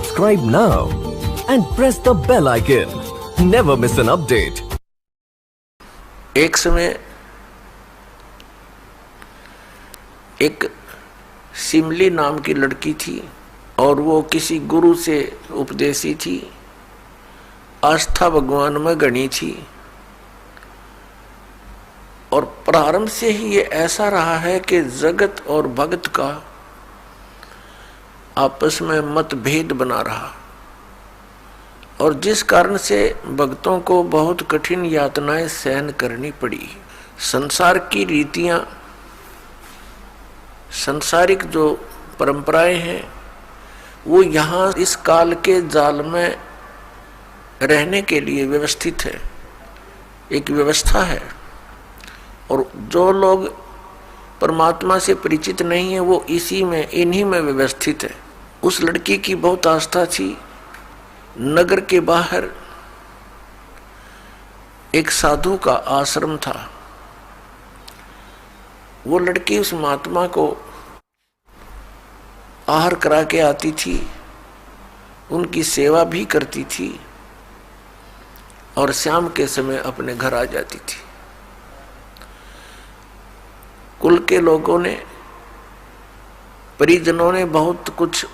Subscribe now and press the bell icon. Never miss an update. एक समय एक सिमली नाम की लड़की थी और वो किसी गुरु से उपदेशी थी। आस्था भगवान में गणी थी और प्रारंभ से ही ये ऐसा रहा है कि जगत और भगत का आपस में मतभेद बना रहा और जिस कारण से भक्तों को बहुत कठिन यातनाएं सहन करनी पड़ी। संसार की रीतियां, सांसारिक जो परंपराएं हैं वो यहाँ इस काल के जाल में रहने के लिए व्यवस्थित है, एक व्यवस्था है। और जो लोग परमात्मा से परिचित नहीं है वो इन्हीं में व्यवस्थित है। उस लड़की की बहुत आस्था थी। नगर के बाहर एक साधु का आश्रम था। वो लड़की उस महात्मा को आहार करा के आती थी, उनकी सेवा भी करती थी और शाम के समय अपने घर आ जाती थी। कुल के लोगों ने, परिजनों ने बहुत कुछ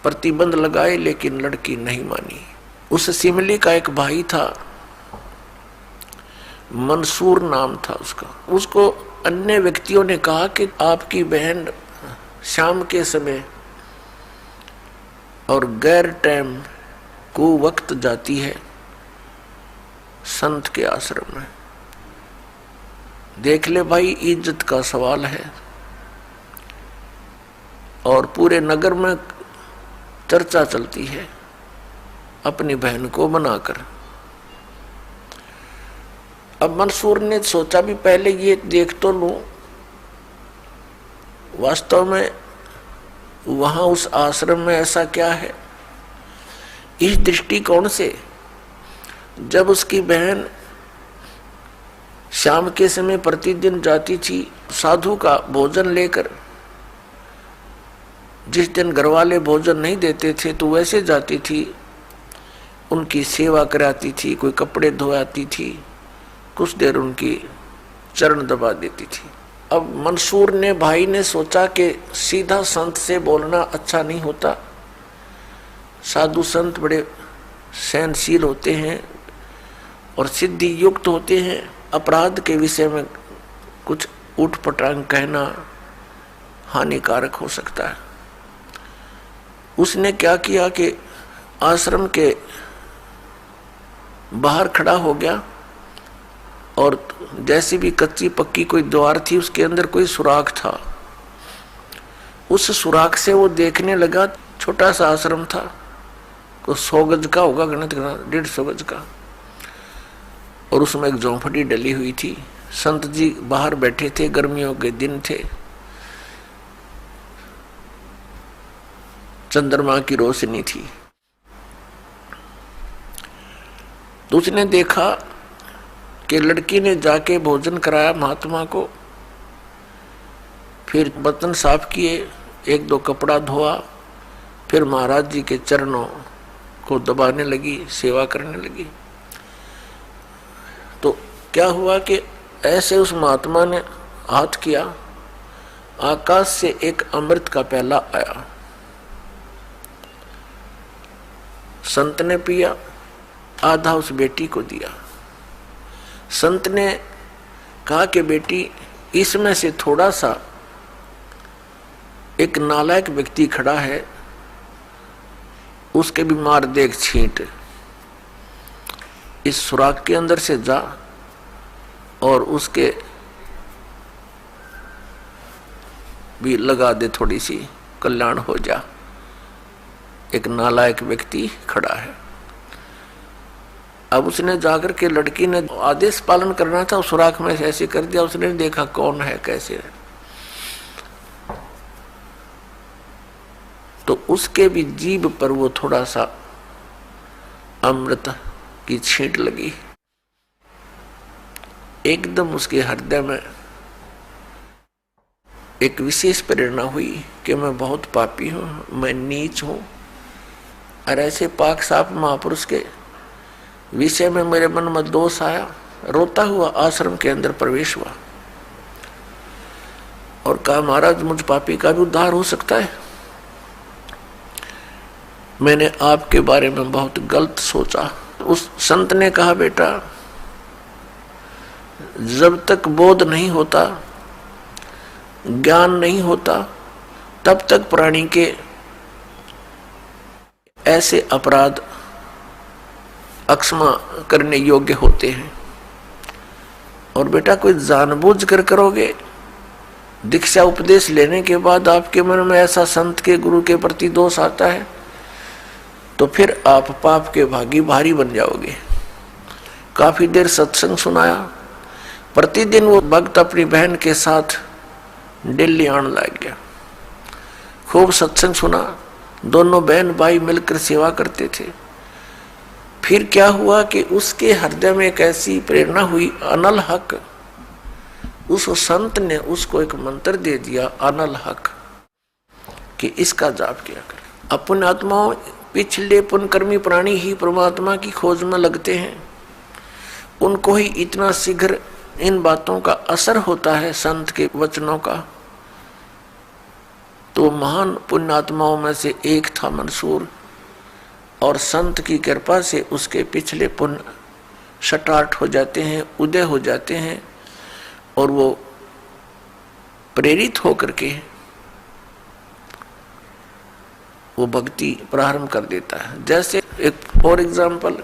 प्रतिबंध लगाए लेकिन लड़की नहीं मानी। उस सिमली का एक भाई था, मंसूर नाम था उसका। उसको अन्य व्यक्तियों ने कहा कि आपकी बहन शाम के समय और गैर टाइम को वक्त जाती है संत के आश्रम में। देख ले भाई, इज्जत का सवाल है और पूरे नगर में चर्चा चलती है अपनी बहन को बनाकर। अब मंसूर ने सोचा भी पहले ये देख तो लूं वास्तव में वहां उस आश्रम में ऐसा क्या है। इस दृष्टिकोण से जब उसकी बहन शाम के समय प्रतिदिन जाती थी साधु का भोजन लेकर, जिस दिन घर वाले भोजन नहीं देते थे तो वैसे जाती थी, उनकी सेवा कराती थी, कोई कपड़े धोआती थी, कुछ देर उनकी चरण दबा देती थी। अब मंसूर ने, भाई ने सोचा कि सीधा संत से बोलना अच्छा नहीं होता। साधु संत बड़े सहनशील होते हैं और सिद्धि युक्त होते हैं। अपराध के विषय में कुछ उठपटांग कहना हानिकारक हो सकता है। उसने क्या किया कि आश्रम के बाहर खड़ा हो गया और जैसी भी कच्ची पक्की कोई द्वार थी उसके अंदर कोई सुराख था। उस सुराख से वो देखने लगा। छोटा सा आश्रम था, को 100 गज का होगा, गणित 150 गज का, और उसमें एक झोंपड़ी डली हुई थी। संत जी बाहर बैठे थे, गर्मियों के दिन थे, चंद्रमा की रोशनी थी। तो उसने देखा कि लड़की ने जाके भोजन कराया महात्मा को, फिर बर्तन साफ किए, 1-2 कपड़ा धोआ, फिर महाराज जी के चरणों को दबाने लगी, सेवा करने लगी। तो क्या हुआ कि ऐसे उस महात्मा ने हाथ किया, आकाश से एक अमृत का प्याला आया। संत ने पिया, आधा उस बेटी को दिया। संत ने कहा कि बेटी, इसमें से थोड़ा सा एक नालायक व्यक्ति खड़ा है, उसके भी मार दे एक छींट। इस सुराख के अंदर से जा और उसके भी लगा दे, थोड़ी सी कल्याण हो जा। एक नालायक व्यक्ति खड़ा है। अब उसने जाकर के, लड़की ने आदेश पालन करना था, सुराख में ऐसे कर दिया। उसने देखा कौन है, कैसे है, तो उसके भी जीभ पर वो थोड़ा सा अमृत की छींट लगी। एकदम उसके हृदय में एक विशेष प्रेरणा हुई कि मैं बहुत पापी हूँ, मैं नीच हूँ, और ऐसे पाक साफ महापुरुष के विषय में मेरे मन में दोष आया, रोता हुआ आश्रम के अंदर प्रवेश हुआ और कहा महाराज मुझ पापी का भी उद्धार हो सकता है। मैंने आपके बारे में बहुत गलत सोचा। उस संत ने कहा बेटा जब तक बोध नहीं होता, ज्ञान नहीं होता, तब तक प्राणी के ऐसे अपराध अक्षमा करने योग्य होते हैं। और बेटा कोई जानबूझ कर करोगे, दीक्षा उपदेश लेने के बाद आपके मन में ऐसा संत के गुरु के प्रति दोष आता है तो फिर आप पाप के भागी भारी बन जाओगे। काफी देर सत्संग सुनाया। प्रतिदिन वो भक्त अपनी बहन के साथ दिल्ली आने लग गया। खूब सत्संग सुना, दोनों बहन भाई मिलकर सेवा करते थे। फिर क्या हुआ कि उसके हृदय में एक ऐसी प्रेरणा हुई, अनल हक। उस संत ने उसको एक मंत्र दे दिया, अनल हक, कि इसका जाप किया कर। अपने आत्माओं पिछले पुण्यकर्मी प्राणी ही परमात्मा की खोज में लगते हैं। उनको ही इतना शीघ्र इन बातों का असर होता है, संत के वचनों का। तो महान पुण्यात्माओं में से एक था मंसूर, और संत की कृपा से उसके पिछले पुण्य स्टार्ट हो जाते हैं, उदय हो जाते हैं, और वो प्रेरित होकर के वो भक्ति प्रारंभ कर देता है। जैसे एक फॉर एग्जाम्पल,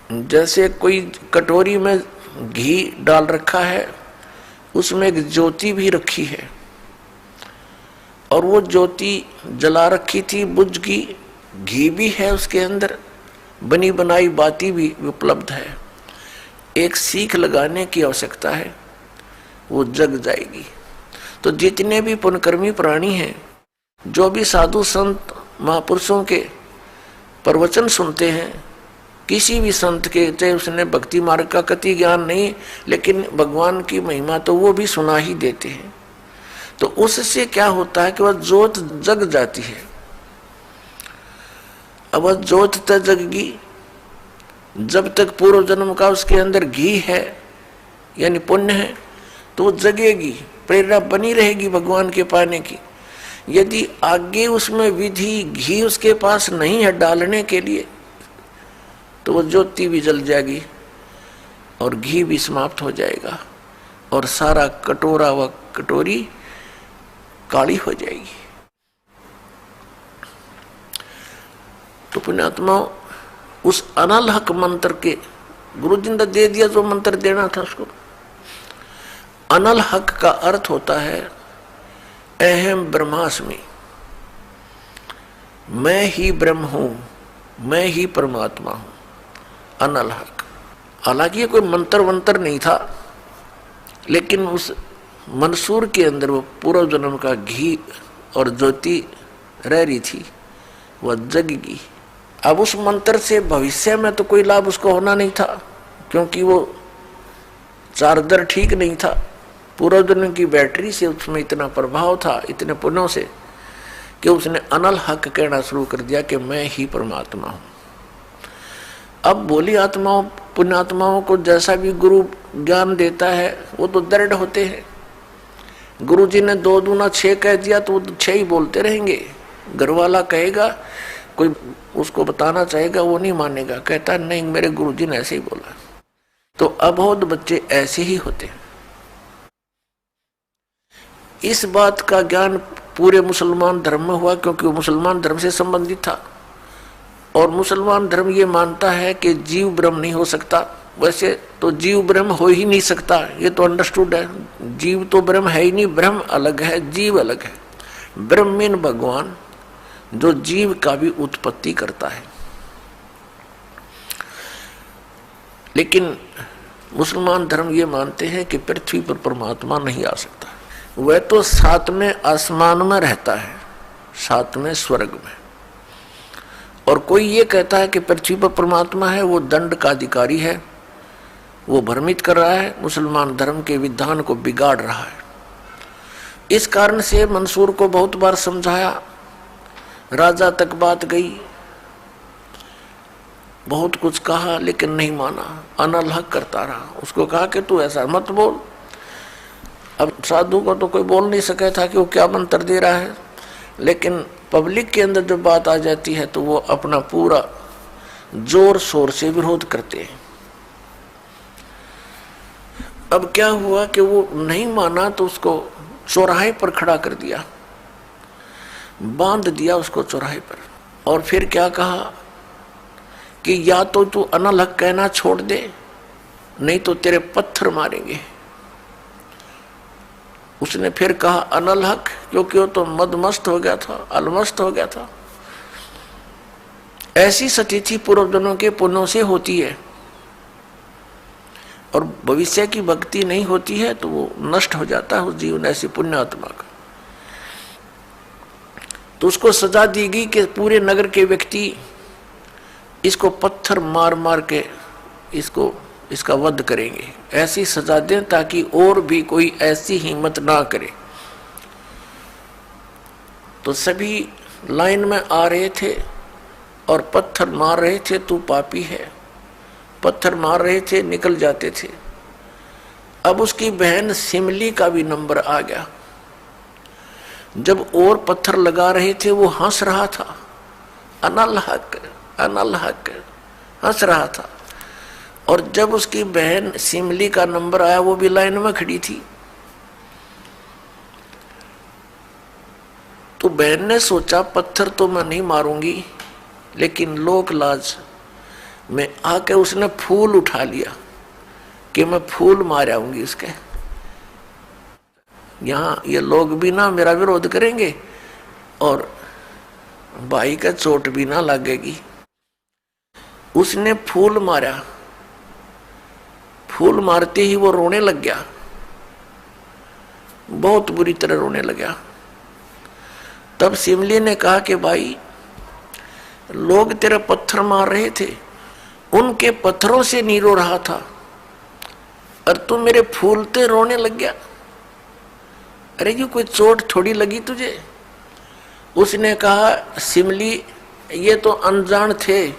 जैसे कोई कटोरी में घी डाल रखा है, उसमें एक ज्योति भी रखी है, और वो ज्योति जला रखी थी, बुझ गई, घी भी है उसके अंदर, बनी बनाई बाती भी उपलब्ध है। एक सीख लगाने की आवश्यकता है, वो जग जाएगी। तो जितने भी पुण्यकर्मी प्राणी हैं, जो भी साधु संत महापुरुषों के प्रवचन सुनते हैं, किसी भी संत के, चाहे उसने भक्ति मार्ग का कति ज्ञान नहीं, लेकिन भगवान की महिमा तो वो भी सुना ही देते हैं। तो उससे क्या होता है कि वह ज्योत जग जाती है। अब वह ज्योत तक जगगी, जब तक पूर्व जन्म का उसके अंदर घी है यानी पुण्य है, तो वो जगेगी, प्रेरणा बनी रहेगी भगवान के पाने की। यदि आगे उसमें विधि घी उसके पास नहीं है डालने के लिए, तो वो ज्योति भी जल जाएगी और घी भी समाप्त हो जाएगा, और सारा कटोरा व कटोरी काली हो जाएगी। तो पुण्यात्मा उस अनल हक मंत्र के गुरु जी ने दे दिया, जो मंत्र देना था उसको। अनल हक का अर्थ होता है अहम ब्रह्मास्मि, मैं ही ब्रह्म हूं, मैं ही परमात्मा हूं, अनल हक। हालांकि ये कोई मंत्र वंत्र नहीं था, लेकिन उस मंसूर के अंदर वो पूर्व जन्म का घी और ज्योति रह रही थी, वह जगगी। अब उस मंत्र से भविष्य में तो कोई लाभ उसको होना नहीं था, क्योंकि वो चार्जर ठीक नहीं था। पूर्व जन्म की बैटरी से उसमें इतना प्रभाव था, इतने पुण्यों से, कि उसने अनल हक कहना शुरू कर दिया कि मैं ही परमात्मा हूं। अब भोली आत्माओं पुण्यात्माओं को जैसा भी गुरु ज्ञान देता है, वो तो दृढ़ होते हैं। गुरु जी ने 2 दूना 6 कह दिया तो वो 6 ही बोलते रहेंगे। घर वाला कहेगा, कोई उसको बताना चाहेगा, वो नहीं मानेगा, कहता नहीं मेरे गुरु जी ने ऐसे ही बोला। तो अबोध बच्चे ऐसे ही होते हैं। इस बात का ज्ञान पूरे मुसलमान धर्म में हुआ, क्योंकि वो मुसलमान धर्म से संबंधित था, और मुसलमान धर्म ये मानता है कि जीव ब्रह्म नहीं हो सकता। वैसे तो जीव ब्रह्म हो ही नहीं सकता, ये तो अंडरस्टूड है। जीव तो ब्रह्म है ही नहीं, ब्रह्म अलग है, जीव अलग है। ब्रह्म मीन भगवान, जो जीव का भी उत्पत्ति करता है। लेकिन मुसलमान धर्म ये मानते हैं कि पृथ्वी पर परमात्मा नहीं आ सकता। वह तो 7वें आसमान में रहता है, 7वें स्वर्ग में। और कोई ये कहता है कि पृथ्वी पर परमात्मा है, वो दंड का अधिकारी है, वो भ्रमित कर रहा है, मुसलमान धर्म के विधान को बिगाड़ रहा है। इस कारण से मंसूर को बहुत बार समझाया, राजा तक बात गई, बहुत कुछ कहा लेकिन नहीं माना, अनल हक करता रहा। उसको कहा कि तू ऐसा मत बोल। अब साधु को तो कोई बोल नहीं सके था कि वो क्या मंत्र दे रहा है, लेकिन पब्लिक के अंदर जब बात आ जाती है तो वो अपना पूरा जोर शोर से विरोध करते हैं। अब क्या हुआ कि वो नहीं माना तो उसको चौराहे पर खड़ा कर दिया, बांध दिया उसको चौराहे पर। और फिर क्या कहा कि या तो तू अनल हक कहना छोड़ दे, नहीं तो तेरे पत्थर मारेंगे। उसने फिर कहा अनल हक, क्योंकि वो तो मदमस्त हो गया था, अलमस्त हो गया था। ऐसी सतीथि पूर्वजनों के पुण्यों से होती है, और भविष्य की भक्ति नहीं होती है तो वो नष्ट हो जाता है उस जीवन ऐसी पुण्य आत्मा का। तो उसको सजा दी गई कि पूरे नगर के व्यक्ति इसको पत्थर मार मार के इसका वध करेंगे। ऐसी सजा दें ताकि और भी कोई ऐसी हिम्मत ना करे। तो सभी लाइन में आ रहे थे और पत्थर मार रहे थे, तू पापी है, पत्थर मार रहे थे, निकल जाते थे। अब उसकी बहन सिमली का भी नंबर आ गया। जब और पत्थर लगा रहे थे वो हंस रहा था, अनल हक अनल हक हंस रहा था। और जब उसकी बहन सिमली का नंबर आया वो भी लाइन में खड़ी थी। तो बहन ने सोचा पत्थर तो मैं नहीं मारूंगी, लेकिन लोक लाज में आके उसने फूल उठा लिया कि मैं फूल मार आऊंगी उसके। यहाँ ये लोग भी ना मेरा विरोध करेंगे और भाई का चोट भी ना लगेगी। उसने फूल मारा, फूल मारते ही वो रोने लग गया, बहुत बुरी तरह रोने लगा। तब सिमली ने कहा कि भाई लोग तेरे पत्थर मार रहे थे, उनके पत्थरों से नहीं रो रहा था और तू मेरे फूलते रोने लग गया। अरे ये कोई चोट थोड़ी लगी तुझे? उसने कहा सिमली ये तो अनजान थे,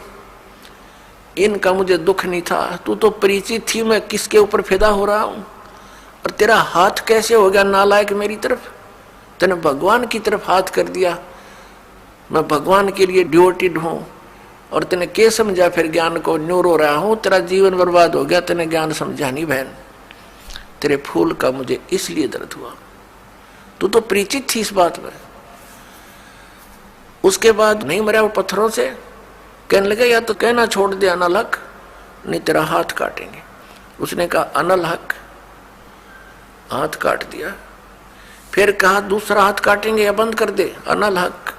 इनका मुझे दुख नहीं था, तू तो परिचित थी मैं किसके ऊपर फिदा हो रहा हूं। और तेरा हाथ कैसे हो गया नालायक मेरी तरफ? तूने भगवान की तरफ हाथ कर दिया, मैं भगवान के लिए ड्यूटीड हूं और तूने क्या समझा फिर ज्ञान को? न्यू रो रहा हूं, तेरा जीवन बर्बाद हो गया, तूने ज्ञान समझा नहीं बहन। तेरे फूल का मुझे इसलिए दर्द हुआ, तू तो परिचित थी इस बात में। उसके बाद नहीं मरा वो पत्थरों से, कहने लगे या तो कहना छोड़ दे अनल हक, नहीं तेरा हाथ काटेंगे। उसने कहा अनल हक, हाथ काट दिया। फिर कहा दूसरा हाथ काटेंगे या बंद कर दे, अनल हक।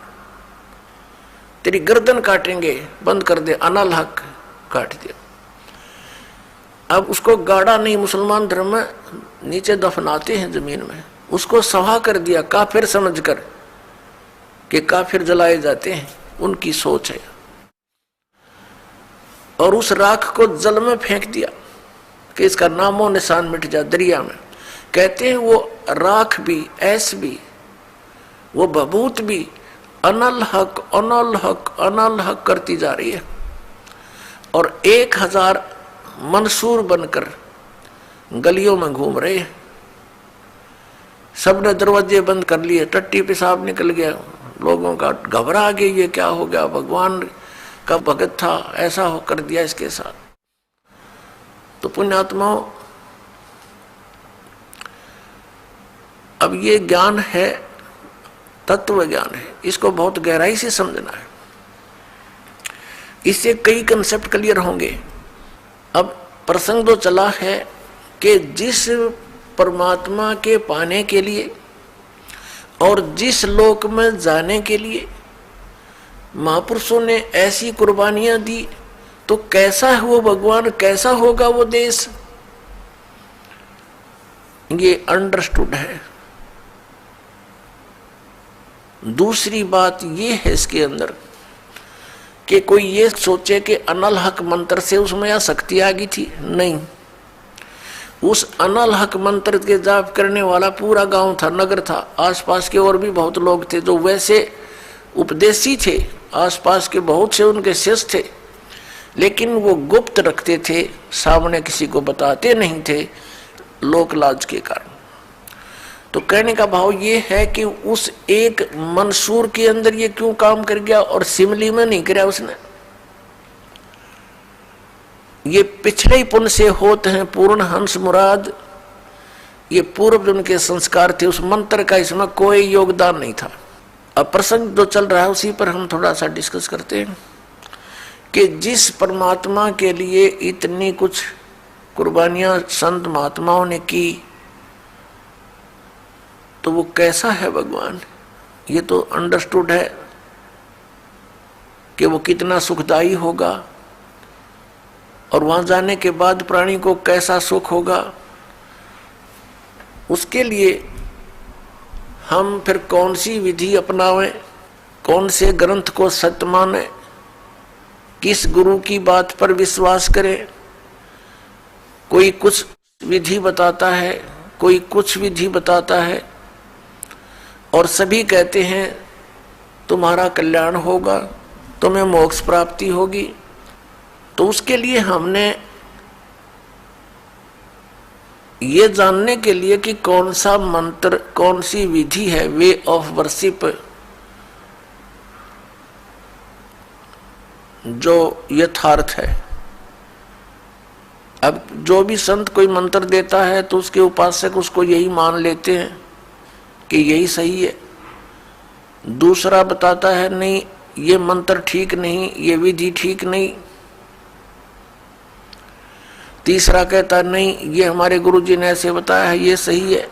तेरी गर्दन काटेंगे, बंद कर दे, अनल हक, काट दिया। अब उसको गाड़ा नहीं, मुसलमान धर्म में नीचे दफनाते हैं जमीन में, उसको सवा कर दिया काफिर समझकर कि काफिर जलाए जाते हैं, उनकी सोच है। और उस राख को जल में फेंक दिया कि इसका नामो निशान मिट जाए दरिया में। कहते हैं वो राख भी, ऐस भी, वो बबूत भी अनल हक अनल हक अनल हक करती जा रही है। और 1000 मंसूर बनकर गलियों में घूम रहे हैं। सबने दरवाजे बंद कर लिए, टट्टी पेशाब निकल गया, लोगों का घबरा गया, ये क्या हो गया, भगवान का भगत था, ऐसा हो कर दिया इसके साथ। तो पुण्यात्माओं, अब ये ज्ञान है, तत्व ज्ञान है, इसको बहुत गहराई से समझना है। इससे कई कंसेप्ट क्लियर होंगे। अब प्रसंग तो चला है कि जिस परमात्मा के पाने के लिए और जिस लोक में जाने के लिए महापुरुषों ने ऐसी कुर्बानियां दी, तो कैसा है वो भगवान, कैसा होगा वो देश, ये अंडरस्टूड है। दूसरी बात ये है इसके अंदर कि कोई ये सोचे कि अनल हक मंत्र से उसमें या शक्ति आ गई थी, नहीं। उस अनल हक मंत्र के जाप करने वाला पूरा गांव था, नगर था, आसपास के और भी बहुत लोग थे जो वैसे उपदेशी थे, आसपास के बहुत से उनके शिष्य थे, लेकिन वो गुप्त रखते थे, सामने किसी को बताते नहीं थे, लोक लाज के कारण। तो कहने का भाव ये है कि उस एक मंसूर के अंदर ये क्यों काम कर गया और सिमली में नहीं किया उसने। ये पिछले ही पुण्य से होते हैं पूर्ण हंस मुराद, ये पूर्व जन्म के संस्कार थे, उस मंत्र का इसमें कोई योगदान नहीं था। अब प्रसंग जो चल रहा है उसी पर हम थोड़ा सा डिस्कस करते हैं कि जिस परमात्मा के लिए इतनी कुछ कुर्बानियां संत महात्माओं ने की, तो वो कैसा है भगवान, ये तो अंडरस्टूड है कि वो कितना सुखदायी होगा, और वहां जाने के बाद प्राणी को कैसा सुख होगा। उसके लिए हम फिर कौन सी विधि अपनावें, कौन से ग्रंथ को सत्य माने, किस गुरु की बात पर विश्वास करें। कोई कुछ विधि बताता है, कोई कुछ विधि बताता है, और सभी कहते हैं तुम्हारा कल्याण होगा, तुम्हें मोक्ष प्राप्ति होगी। तो उसके लिए हमने ये जानने के लिए कि कौन सा मंत्र, कौन सी विधि है, वे ऑफ वर्शिप, जो यथार्थ है। अब जो भी संत कोई मंत्र देता है तो उसके उपासक उसको यही मान लेते हैं कि यही सही है। दूसरा बताता है नहीं ये मंत्र ठीक नहीं, ये विधि ठीक नहीं। तीसरा कहता नहीं ये हमारे गुरुजी ने ऐसे बताया है, ये सही है।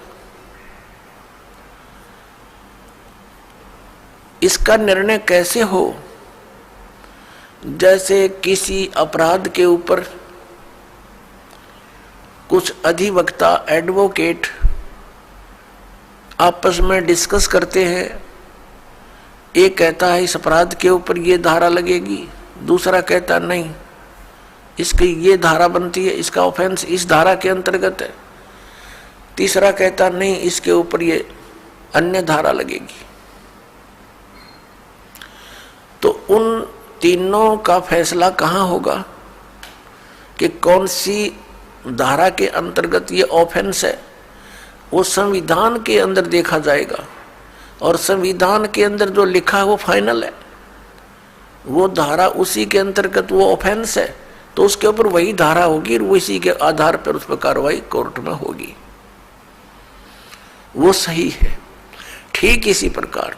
इसका निर्णय कैसे हो? जैसे किसी अपराध के ऊपर कुछ अधिवक्ता, एडवोकेट आपस में डिस्कस करते हैं। एक कहता है इस अपराध के ऊपर ये धारा लगेगी, दूसरा कहता नहीं इसकी ये धारा बनती है, इसका ऑफेंस इस धारा के अंतर्गत है, तीसरा कहता नहीं इसके ऊपर ये अन्य धारा लगेगी। तो उन तीनों का फैसला कहाँ होगा कि कौन सी धारा के अंतर्गत ये ऑफेंस है? वो संविधान के अंदर देखा जाएगा, और संविधान के अंदर जो लिखा है वो फाइनल है, वो धारा उसी के अंतर्गत वो ऑफेंस है, तो उसके ऊपर वही धारा होगी, उसी के आधार पर उस पर कार्रवाई कोर्ट में होगी, वो सही है। ठीक इसी प्रकार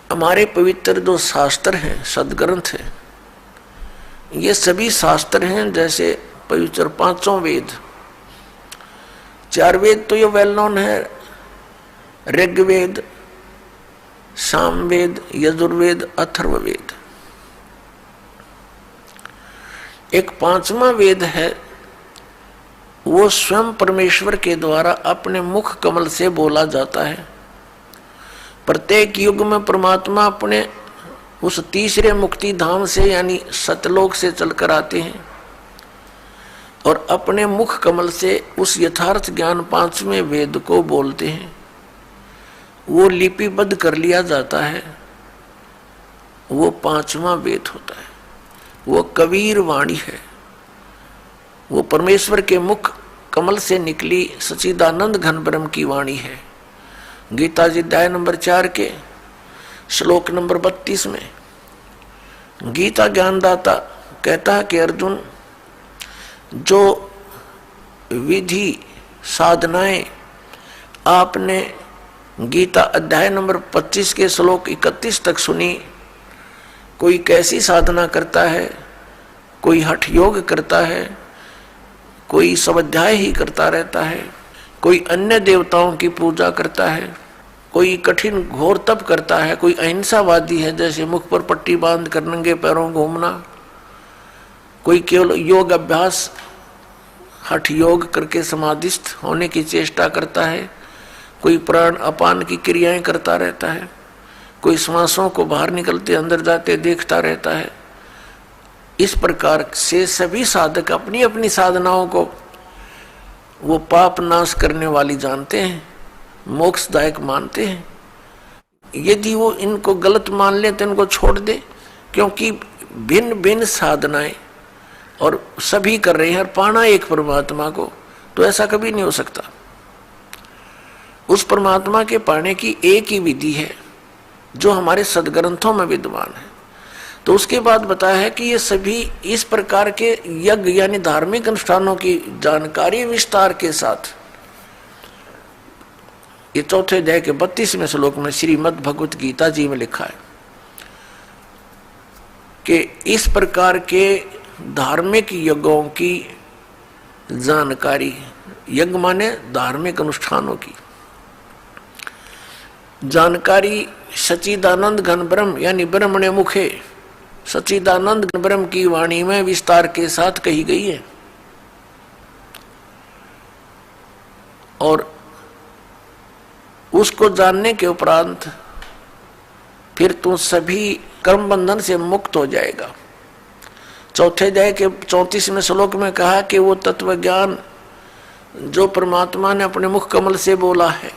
हमारे पवित्र जो शास्त्र हैं, सदग्रंथ हैं, ये सभी शास्त्र हैं जैसे पवित्र पांचों वेद। चार वेद तो ये वेल नोन है, ऋग्वेद, सामवेद, यजुर्वेद, अथर्ववेद। एक पांचवा वेद है, वो स्वयं परमेश्वर के द्वारा अपने मुख कमल से बोला जाता है। प्रत्येक युग में परमात्मा अपने उस तीसरे मुक्ति धाम से यानी सतलोक से चलकर आते हैं और अपने मुख कमल से उस यथार्थ ज्ञान पांचवें वेद को बोलते हैं। वो लिपिबद्ध कर लिया जाता है, वो पांचवा वेद होता है, वो कबीर वाणी है, वो परमेश्वर के मुख कमल से निकली सच्चिदानंद घन ब्रह्म की वाणी है। गीता जी अध्याय नंबर 4 के श्लोक नंबर 32 में गीता ज्ञानदाता कहता है कि अर्जुन, जो विधि साधनाएं आपने गीता अध्याय नंबर 25 के श्लोक 31 तक सुनी, कोई कैसी साधना करता है, कोई हठ योग करता है, कोई स्वाध्याय ही करता रहता है, कोई अन्य देवताओं की पूजा करता है, कोई कठिन घोर तप करता है, कोई अहिंसावादी है जैसे मुख पर पट्टी बांध कर नंगे पैरों घूमना, कोई केवल योग अभ्यास हठ योग करके समाधिस्थ होने की चेष्टा करता है, कोई प्राण अपान की क्रियाएं करता रहता है, कोई श्वासों को बाहर निकलते अंदर जाते देखता रहता है। इस प्रकार से सभी साधक अपनी अपनी साधनाओं को वो पाप नाश करने वाली जानते हैं, मोक्षदायक मानते हैं। यदि वो इनको गलत मान ले तो इनको छोड़ दे, क्योंकि भिन्न भिन्न साधनाएं और सभी कर रहे हैं और पाना एक परमात्मा को, तो ऐसा कभी नहीं हो सकता। उस परमात्मा के पाने की एक ही विधि है जो हमारे सदग्रंथों में विद्यमान है। तो उसके बाद बताया है कि ये सभी इस प्रकार के यज्ञ यानी धार्मिक अनुष्ठानों की जानकारी विस्तार के साथ, ये चौथे अध्याय के 32वें श्लोक में श्रीमद् भगवत गीता जी में लिखा है कि इस प्रकार के धार्मिक यज्ञों की जानकारी, यज्ञ माने धार्मिक अनुष्ठानों की जानकारी सच्चिदानंद घन ब्रह्म यानी ब्रह्मणे मुखे सच्चिदानंद घन ब्रह्म की वाणी में विस्तार के साथ कही गई है। और उसको जानने के उपरांत फिर तू सभी कर्म बंधन से मुक्त हो जाएगा। चौथे अध्याय के 34वें श्लोक में कहा कि वो तत्व ज्ञान जो परमात्मा ने अपने मुख कमल से बोला है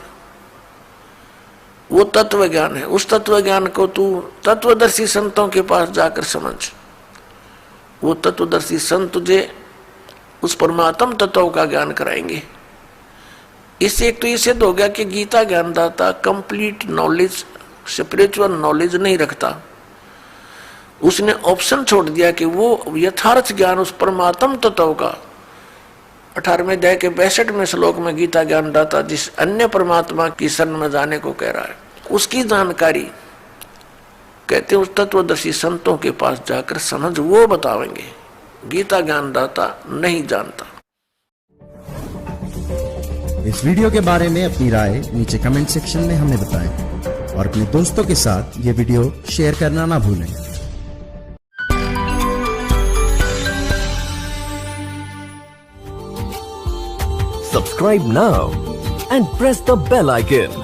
वो तत्व ज्ञान है। उस तत्व ज्ञान को तू तत्वदर्शी संतों के पास जाकर समझ। वो तत्वदर्शी संत तुझे उस परमात्म तत्व का ज्ञान कराएंगे। इससे एक तो ये सिद्ध हो गया कि गीता ज्ञानदाता कंप्लीट नॉलेज, स्पिरिचुअल नॉलेज नहीं रखता। उसने ऑप्शन छोड़ दिया कि वो यथार्थ ज्ञान उस परमात्म तत्व का 18वें अध्याय के 62वें श्लोक में गीता ज्ञानदाता जिस अन्य परमात्मा की शरण में जाने को कह रहा है, उसकी जानकारी कहते हैं उस तत्वदर्शी संतों के पास जाकर समझ, वो बतावेंगे। गीता ज्ञानदाता नहीं जानता। इस वीडियो के बारे में अपनी राय नीचे कमेंट सेक्शन में हमें बताएं और अपने दोस्तों के साथ ये वीडियो शेयर करना ना भूलें। Subscribe now and press the bell icon.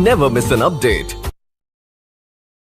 Never miss an update.